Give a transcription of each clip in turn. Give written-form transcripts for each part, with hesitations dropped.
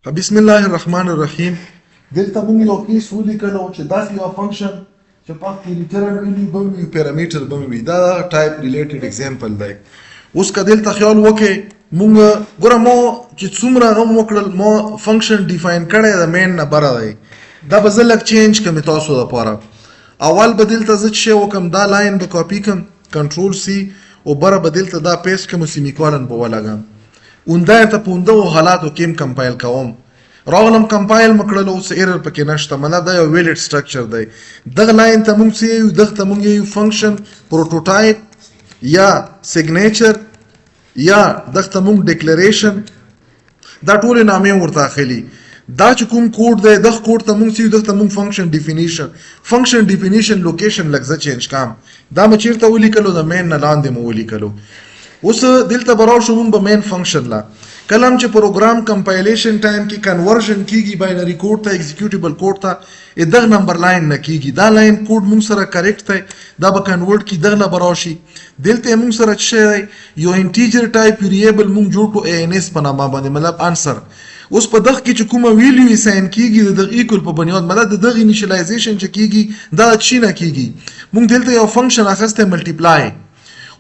بسم الله الرحمن الرحیم. دلته موږ یو کیس ولیکلو چې داسې یو فنکشن چې پکې ریټرن ویلیو به وي پیرامیټر به وي. دا ټایپ ریلیټډ اگزامپل دی. اوس که دلته خیال وکړئ موږ ګوره مو چې څومره هم وکړل مو فنکشن ډیفاین کړی د مین نه بره دی. دا به زه لږ چینج کړم تاسو دپاره. اول به دلته زه څه شی وکړم دا لاین به کاپي کړم کنټرول سی او بره به دلته دا پیسټ کړم او سیمیکولن به ولګم. اونده ته په اوندهو حالاتو کې هم کمپایل کوم. راغلم کمپایل مې کړلو اوس ایرر پکې نشته. مطلب دا یو ویلډ سټرکچر دی. دغه لاین ته موږ څه یو دغه ته موږ یو فنکشن پروټوټایپ یا سیګنیچر یا دغه ته موږ ډیکلریشن دا ټول نامې ورته اخلي. دا چې کوم کوډ دی دغه کوډ ته موږ څه یو دغه ته موږ فنکشن ډیفینیشن لوکیشن لږ زه چینج کړم. دا مې چیرته ولیکلو د مین نه لاندې مې ولیکلو. اوس دلته به راوشو موږ به مین فنکشن لا کله هم چې پروګرام کمپایلیشن ټایم کې کنورژن کیږي باینري کوډ ته ایگزیکیوټیبل کوډ ته دغه نمبر لاین نه کیږي. دا لاین کوډ موږ سره کریکټ دی دا به کنورټ کی دغه به راشي. دلته موږ سره څه یو انټیجر ټایپ ویریبل موږ جوړ کړو ANS په نامه باندې مطلب انسر. اوس په دغه کې چې کومه ویلیو اساین کیږي د ایکول په بنیاد مطلب د دغه انیشلایزیشن چې کیږي دا چی نه کیږي. موږ دلته یو فنکشن اخسته ملټیپلای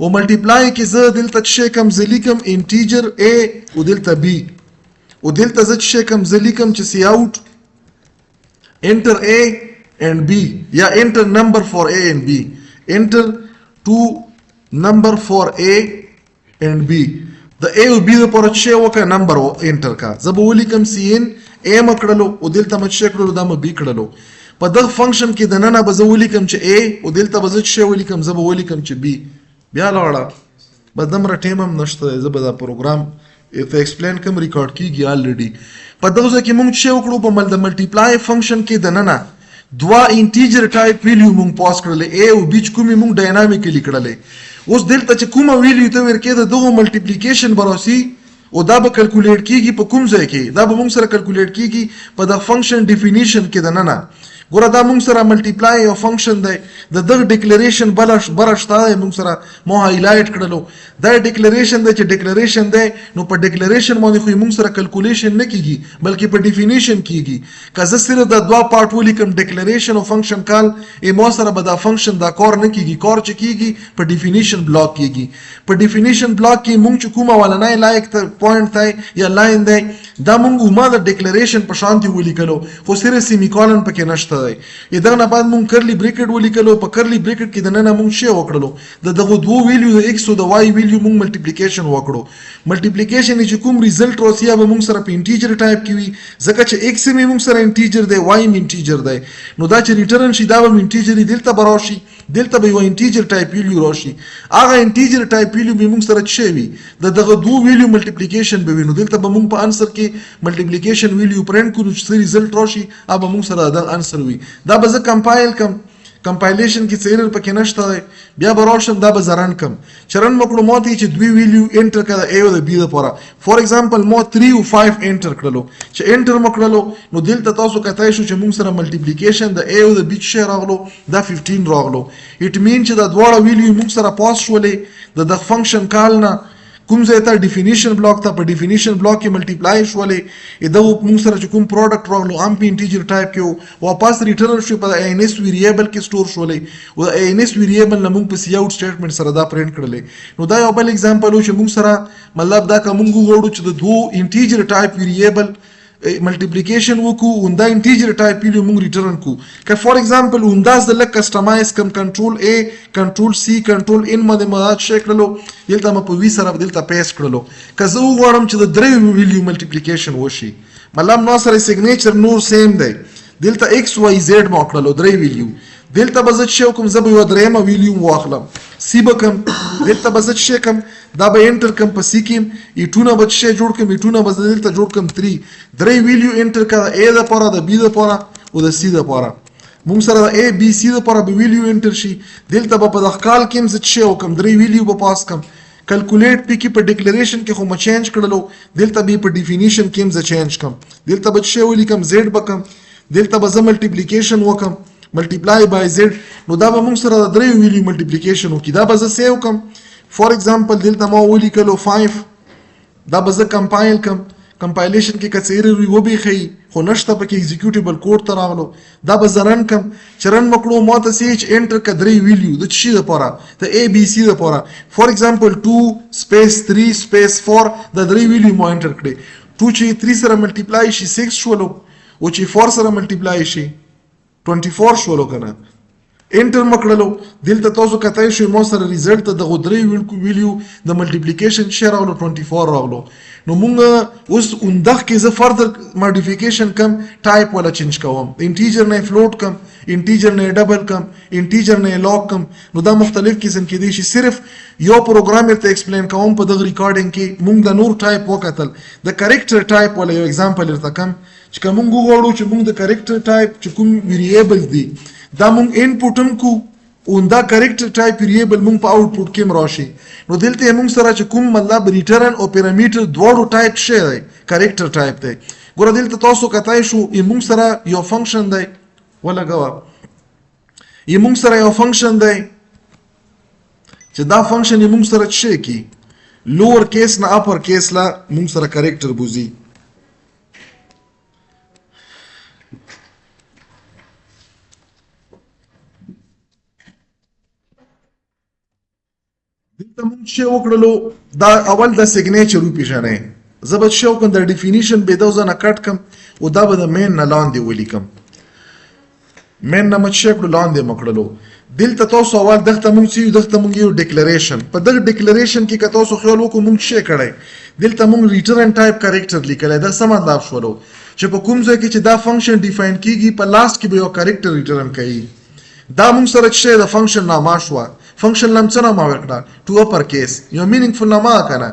او ملټیپلای کې زه دلته څه کوم زه لیکم انټیجر A او دلته B او دلته زه څه کوم زه لیکم چې سی اوټ انټر A and B یا انټر نمبر فور A and B انټر ټو نمبر فور A and B. د A او B لپاره څه وکړه نمبر انټر کا زه به ولیکم CN A مکړلو او دلته مې څه کړلو دا مې B کړلو. په دغه فنکشن کې د نن به زه ولیکم چې A او دلته به زه څه ولیکم زه به ولیکم چې B. بیا لاړه به دمره ټیم هم نشته زه به دا پروګرام ته ایکسپلین کوم ریکارډ کیږي الریډي. په دغه ځای کې موږ څه وکړو په د ملټیپلای فنکشن کې د ننه دوا انټیجر ټایپ ویلیو موږ پاس کړلې A او B کومې موږ ډاینامیکلی کړلې. اوس دلته چې کومه ویلیو ته ورکې دغه ملټیپلیکیشن براسي او دا به کلکولیټ کیږي په کوم ځای کې دا به موږ سره کلکولیټ کیږي په د فنکشن ډیفینیشن کې د ننه. ګوره دا موږ سره ملټیپلای یو فنکشن دی د دغه ډیکلریشن برشته دی موږ سره مو هایلایټ کړلو. دا ډیکلریشن دی چې ډیکلریشن دی نو په ډیکلریشن باندې خو موږ سره کلکولیشن نه کیږي بلکې په ډیفینیشن کیږي. که زه صرف د دوا پارت ولیکم ډیکلریشن او فنکشن کال مو سره به دا فنکشن دا کار نه کیږي. کار چې کیږي په ډیفینیشن بلاک کیږي. په ډیفینیشن بلاک کې موږ چې کومه ولنای لایک ته پوینټ دی یا لاین دی دا موږ ما د ډیکلریشن په شانتي ولیکلو خو صرف سیمیکولن پکې نشته. دغه نه بعد مونږ کرلی بریکټ ولیکلو. په کرلی بریکټ کې د نن مونږ شی وکړلو دغه دوه ویلیو د x او د y ویلیو مونږ ملټیپلیکیشن وکړو. ملټیپلیکیشن چې کوم ریزلټ راځي به مونږ سره په انټیجر ټایپ کې وي ځکه چې x مې مونږ سره انټیجر دی y مې انټیجر دی نو دا چې ریټرن شي دا به انټیجر دلته براشي دلته به یو انټیجر ټایپ ویلیو راشي. هغه انټیجر ټایپ ویلیو به مونږ سره څه وي دغه دوه ویلیو ملټیپلیکیشن به وینو دلته به مونږ په انسر کې ملټیپلیکیشن ویلیو پرنٹ کړو چې ریزلټ راشي هغه مونږ سره د انسر وي. دا به زه کمپایل کم کمپایلیشن کې څه ایرر پکې نشته دی. بیا به راشم دا به زرن کم چرن مکړو ماته چې دوی ویلیو انټر کړه A او د B لپاره فور ایگزامپل مو 3 او 5 انټر کړلو چې انټر مکړلو نو دلته تاسو کتای شو چې موږ سره ملټیپلیکیشن د A او د B څخه راغلو دا 15 راغلو. اټ مین چې دا دواړه ویلیو موږ سره پاس شولې د فنکشن کال نه کوم ځای ته ډیفینیشن بلاک ته په ډیفینیشن بلاک کې ملټیپلای شولې دغه موږ سره چې کوم پروډکټ راغلو ام پی انټیجر ټایپ کې واپس ریټرن شو په ANS ویریبل کې سٹور شولې او ANS ویریبل نه موږ په سی اوټ سټیټمنټ سره دا پرینټ کړلې. نو دا یو بل اگزامپل و چې موږ سره مطلب دا کوم غوړو چې د دوه انټیجر ټایپ ویریبل ملټیپلیکیشن وکړو اوندا انټیجر ټایپ ویلیو موږ ریټرن کو. که فور ایگزامپل انداز د لک کسٹمایز کم کنټرول A کنټرول C کنټرول N باندې مدد شي کړلو دلته م په وی سره دلته پیسټ کړلو. که زه وغواړم چې د درې ویلیو ملټیپلیکیشن وشي مطلب نو سره سیګنیچر نور سیم دی دلته XYZ ما کړلو درې ویلیو دلته به زه چې کوم زه به یو درېمه ویلیو واخلم C به کوم دلته به زه چې کوم دا به انټر کوم په C کې ایټونه به چې جوړ کوم ایټونه به دلته جوړ کوم 3 درې ویلیو انټر کړه A لپاره د B لپاره او د C لپاره موږ سره د A B C لپاره به ویلیو انټر شي دلته به په دغه کال کې زه چې کوم درې ویلیو به پاس کوم کلکولیټ پکې په ډیکلریشن کې خو ما چینج کړلو دلته به په ډیفینیشن کې زه چینج کوم دلته به چې ولیکم Z بکم دلته به زه ملټیپلیکیشن وکم ملټیپلای بای Z نو دا به موږ سره د درې ویلیو ملټیپلیکیشن وکړي. دا به زه سیو کم فور ایگزامپل دلته ما ولیکلو 5 دا به زه کمپایل کم کمپایلیشن کې کڅېرې وي وبېښئ خو نشته پکې ایگزیکیوټیبل کوډ ته راغلو دا به زه رن کم چې رن مکړو ما ته سی ایچ انټر که 3 ویلیو د څه شي دپاره د اے بي سی دپاره فار ایگزامپل 2 سپیس 3 سپیس 4 د 3 ویلیو ما انټر کړې 2 چې 3 سره ملټیپلای شي 6 شولو او چې 4 سره ملټیپلای شي 24 شولو که نه انټر مکړلو دلته تاسو کتای شئ ما سره ریزلټ ته دغه 3 ویلیو د ملټیپلیکیشن شی راغلو 24 راغلو نو مونږ اوس اوندغ کې زه فردر ماډیفیکیشن کم ټایپ ولا چینج کوم انټیجر نه فلوټ کم انټیجر نه ډبل کم انټیجر نه لاګ کم نو دا مختلف قسم کې دي چې صرف یو پروګرامر ته ایکسپلین کوم په دغه ریکارډینګ کې مونږ د نور ټایپ وکتل د کریکټر ټایپ ولا یو ایگزامپل ورته کم چې کوم غواړو چې مونږ د کریکټر ټایپ چې کوم ویریبل دي دا مونږ انپوټ هم کو او دا کریکټر ټایپ ویریبل مونږ په آوټپوټ کې راشي نو دلته مونږ سره چې کوم مطلب ریټرن او پیرامیټر دواړو ټایپ شی دی کریکټر ټایپ دی ګوره دلته تاسو کتای شو مونږ سره یو فنکشن دی ولګوه مونږ سره یو فنکشن دی چې دا فنکشن مونږ سره څه کی لوور کیس نه اپر کیس لا مونږ سره کریکټر بوزي دلته مونږ چې وکړلو دا اول د سیګنیچر وپېژنئ زه به چې وکړم د ډیفینیشن بې دوزه نه کټ کم او دا به د مین نه لاندې ولیکم مین نه مه چې کړو لاندې مه کړلو دلته تاسو اول دغه مونږ څه دغه مونږ یو ډیکلریشن په دغه ډیکلریشن کې که تاسو خیال وکړو مونږ څه کړی دلته مونږ ریټرن ټایپ کریکټر لیکلی دا څه مطلب شولو چې په کوم ځای کې چې دا فنکشن ډیفاین کیږي په لاست کې به یو کریکټر ریټرن کوي دا مونږ سره چې د فنکشن نامه شوه فنکشن نام څه نامه ورکړه ټو اپر کیس یو مینینګفل نامه که نه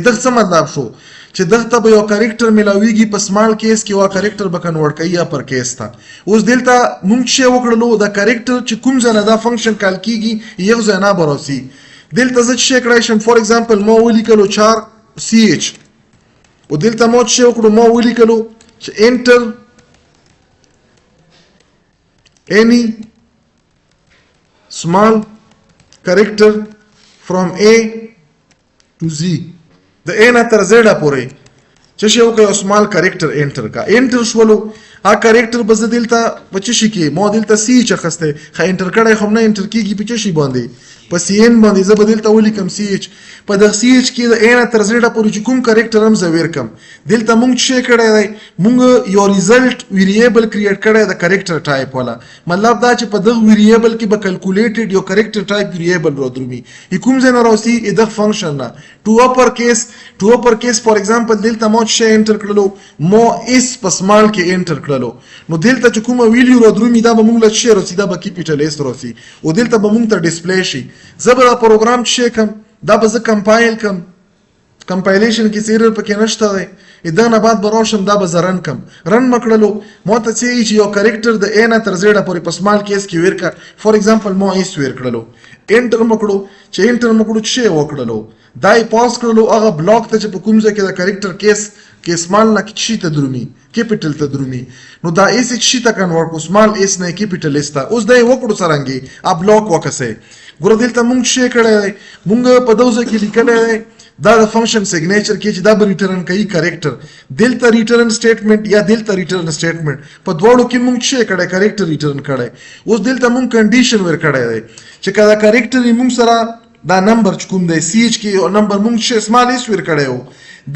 دغه څه مطلب شو چې دغه ته به یو کریکټر میلاویږي په سمال کیس کې وا کریکټر به کنورټ کوي اپر کیس ته اوس دلته مونږ چې وکړلو دا کریکټر چې کوم ځای نه دا فنکشن کال کیږي یو ځای نه به راسي دلته زه چې کړی شم فار ایگزامپل ما ولیکلو 4 سی ایچ او دلته ما چې وکړو ما ولیکلو چې انټر any small character from A to Z د A نه تر Z پورې چې شی وکړو سمال کریکټر انټر کا انټر شولو ا کریکټر به زه دلته په څه شي کې ما دلته سی چې خسته خا انټر کړی خو نه انټر کیږي په څه شي باندې په سی ان باندې زه به دلته ولیکم سی ایچ په د سی ایچ کې د A نه تر Z پورې چې کوم کریکټر هم زه ورکم دلته مونږ څه کړی دی مونږ یو ریزلټ ویریبل کریټ کړی د کریکټر ټایپ والا مطلب دا چې په دغه ویریبل کې به کیلکولیټډ یو کریکټر ټایپ ویریبل ورودرمي کوم ځای نه راوسی دغه فنکشن نه ټو اپر کیس فار ایگزامپل دلته ما څه انټر کړلو ما اس په سمال کې انټر کړلو نو دلته چې کومه ویلیو رادرومي دا به مونږ له څه راسي دا به کیپیټل اس راسي او دلته به مونږ ته ډسپلی شي زه به دا پروګرام څه کم دا به زه کمپایل کم کمپایلیشن کې سیرر پکې نشته دی دا نه بعد به راشم دا به زه رن کم رن مکړلو ما ته څه چې یو کریکټر د A نه تر Z پورې په سمال کیس کې ورکړه فار ایگزامپل ما ایس ور کړلو انټر مکړو چې انټر مکړو څه وکړلو دا یې پاس کړلو هغه بلاک ته چې په کوم ځای کې د کریکټر کیس کې سمال نه کې ته درومي کیپیټل ته درومي نو دا ایس چې ته کنورټ کو سمال ایس نه کیپیټل اس ته اوس دا یې وکړو څرنګه ا بلاک وکسه ګور دلته مونږ څه کړی مونږ په دوزه کې لیکل دا د فنکشن سیګنیچر کې چې دا به ریټرن کوي کریکټر دلته ریټرن سټیټمنټ یا دلته ریټرن سټیټمنټ په دواړو کې مونږ څه کړی کریکټر ریټرن کړی اوس دلته مونږ کنډیشن ور کړی دی چې کله کریکټر مونږ سره دا نمبر چې کوم دی سی ایچ کې او نمبر مونږ څه سمال ایس ور کړی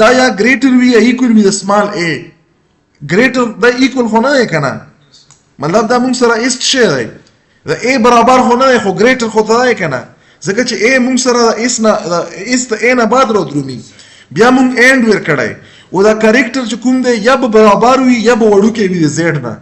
دا یا ګریټر وی یا ایکوال وی د سمال ا ګریټر دا ایکوال خو نه کنه مطلب دا مونږ سره ایس څه دی د A برابر خو نه خو ګریټر خو ته دی کنه ځکه چې A مونږ سره ایس ته A نه بعد رادرومي بیا مونږ اینډ ور کړی او دا کریکټر چې کوم دی یا به برابر وي یا به وړوکی وي د زیډ نه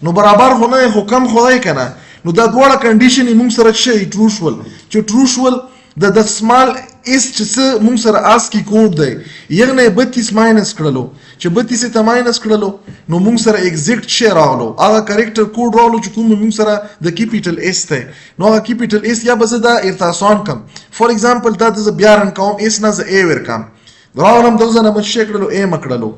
نو برابر خو نه خو کم خو دی کنه نو دا دواړه کنډیشن مونږ سره څه ټرو شول چې ټرو شول د سمال ایس چې مونږ سره آسکی کوډ دی یغ نه 32 ماینس کړلو چې 32 ته ماینس کړلو نو مونږ سره ایگزیکټ شی راغلو هغه کریکټر کوډ راغلو چې کوم مونږ سره د کیپیټل اس ته نو هغه کیپیټل اس یا به دا ارتاسون کم فار ایگزامپل دا د بیا رن کوم اس نه ز ا ور کم راولم دغه نه مچ کړلو ا مکړلو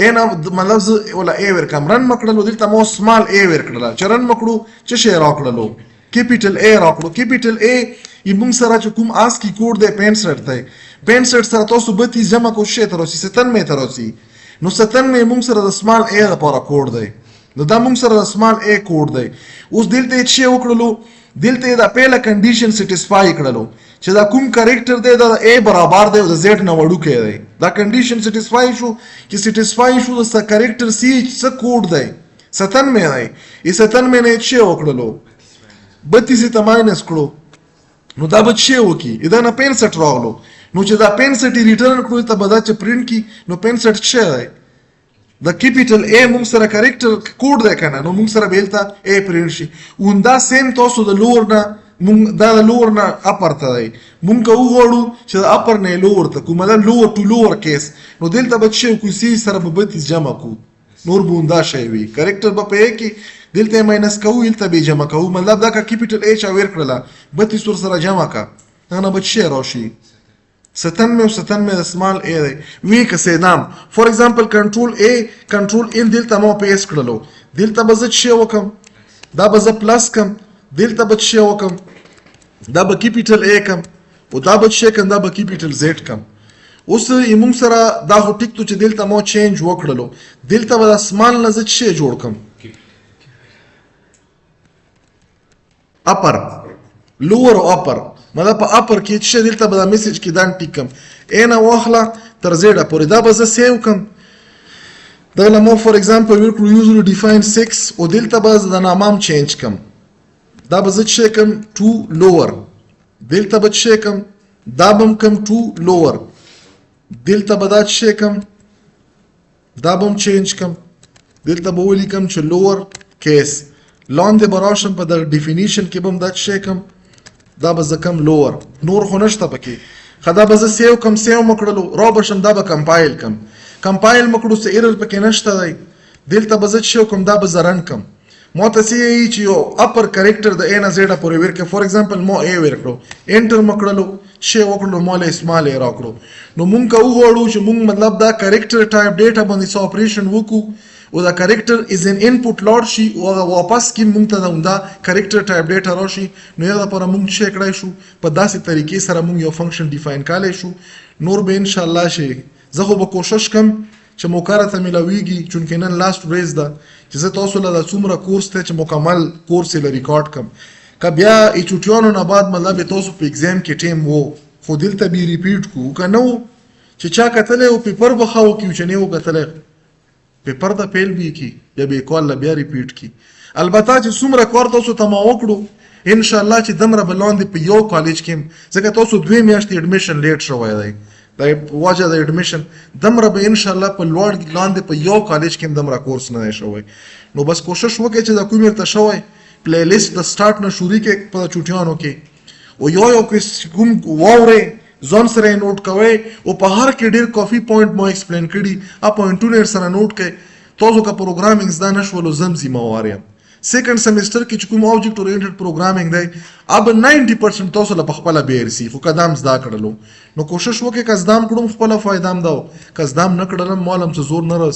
ا نه مطلب ز ولا ا ور کم رن مکړلو دلته مو سمال ا ور کړل چې رن مکړو چې شی راکړلو کیپیټل ا راکړو کیپیټل ا مونږ سره چې کوم آسکی کوډ دی 65 دی 65 سره تاسو 32 جمع کو شی تر اوسې 97 تر اوسې نو 97 موږ سره د سمال ا لپاره کوډ دی نو دا موږ سره د سمال ا کوډ دی اوس دلته چې وکړلو دلته دا پهله کنډیشن سټیسفای کړلو چې دا کوم کریکټر دی دا ا برابر دی او د زد نه وړوکی دی دا کنډیشن سټیسفای شو چې سټیسفای شو د کریکټر سی څه کوډ دی 97 دی ای 97 نه چې وکړلو 32 ته ماینس کړو نو دا به چې وکي دا نه 65 راغلو نو چې دا 65 ریټرن کړو ته به دا چې پرینټ کی نو 65 چې دی د کیپیټل ا موږ سره کریکټر کوډ دی کنه نو موږ سره بیلته ا پرینټ شي اوندا سیم تاسو د لور نه موږ دا د لور نه اپر ته دی موږ وغواړو چې د اپر نه لور ته کوم دا لور ټو لور کیس نو دلته به چې کو سی سره به 32 جمع کو نور بوندا شي وي کریکټر به په کې دلته ماینس کوو دلته به جمع کوو مطلب دا کا کیپیټل ا چا ور کړله 32 سره جمع کا هغه به چې راشي 97 د سمال ا دی وی کسه نام فور ایگزامپل کنټرول ا کنټرول ان دلته مو پیس کړلو دلته به زه چې وکم دا به زه پلس کم دلته به چې وکم دا به کیپیټل ا کم او دا به چې کم دا به کیپیټل زد کم اوس یمون سره دا هو ټیک ته چې دلته مو چینج وکړلو دلته به سمال نه زه چې جوړ کم اپر لور او اپر مطلب په اپر کې چې دلته به دا میسج کې دان ټیکم اینا واخله تر زیډه پورې دا به زه سیو کم دا لمو فور ایگزامپل وکړو یوزر ډیفاین 6 او دلته به د نامام چینج کم دا به زه چې کم ټو لور دلته به چې کم دا بم کم ټو لور دلته به دا چې کم دا بم چینج کم دلته به ولیکم چې لور کیس لاندې براشم په د ډیفینیشن کې بم دا چې کم دا به زه کم لور نور خو نشته پکې خدا به زه سیو کم سیو مکړلو را بشم دا به کمپایل کم کمپایل مکړو څه ایرر پکې نشته دی دلته به زه چې کوم دا به زه رن کم مو ته سی چې یو اپر کریکټر د ا نه زیډه پورې ورکه فور ایگزامپل مو ا ورکړو انټر مکړلو چې وکړلو مو له اسمال ا راکړو نو مونږ کو وړو چې مونږ مطلب دا کریکټر ټایپ ډیټا باندې سو اپریشن وکړو او دا کریکټر از ان انپوټ لاړ شي او واپس کې مونږ ته دا کریکټر ټایپ ډیټا راشي نو یو لپاره مونږ چې کړای شو په داسې طریقې سره مونږ یو فنکشن ډیفاین کولای شو نور به ان شاء الله شي زه خو به کوشش کوم چې موکاره ته ملاویږي چونکه نن لاست ریز ده چې زه تاسو له څومره کورس ته چې مکمل کورس یې ریکارډ کم که بیا ایچوټیانو نه بعد مطلب تاسو په ایگزام کې ټیم وو خو دلته به ریپیټ کو که نه و چې چا کتلی او پیپر به ښه وکړي چې نه و کتلی پیپر د فیل به کی یا به کال بیا ریپیټ کی البته چې څومره کار تاسو ته ما وکړو ان شاء الله چې دمره بلاندې په یو کالج کې ځکه تاسو 2 میاشتې اډمیشن لیټ شوی دی دا واجه د اډمیشن دمره به ان شاء الله په لوړ لاندې په یو کالج کې دمره کورس نه شوی نو بس کوشش وکړئ چې دا کوم ورته شوی پلی لیست د سٹارټ نه شروع کې په چوټیانو کې او یو کوم واورې ځان سره نوٹ کوئ او په هر کې ډیر کافي پوینټ مو ایکسپلین کړي ا پوینټونه سره نوٹ کړئ تاسو کا پروګرامینګ زده نشولو زمزي مواریم سیکنډ سیمستر کې چې کوم اوبجیکټ اورینټډ پروګرامینګ دی اب 90% تاسو له خپل بیرسي خو قدم زده کړلو نو کوشش وکړئ که زدام کړم خپل فائدام داو که زدام نه کړلم مالم څه زور نه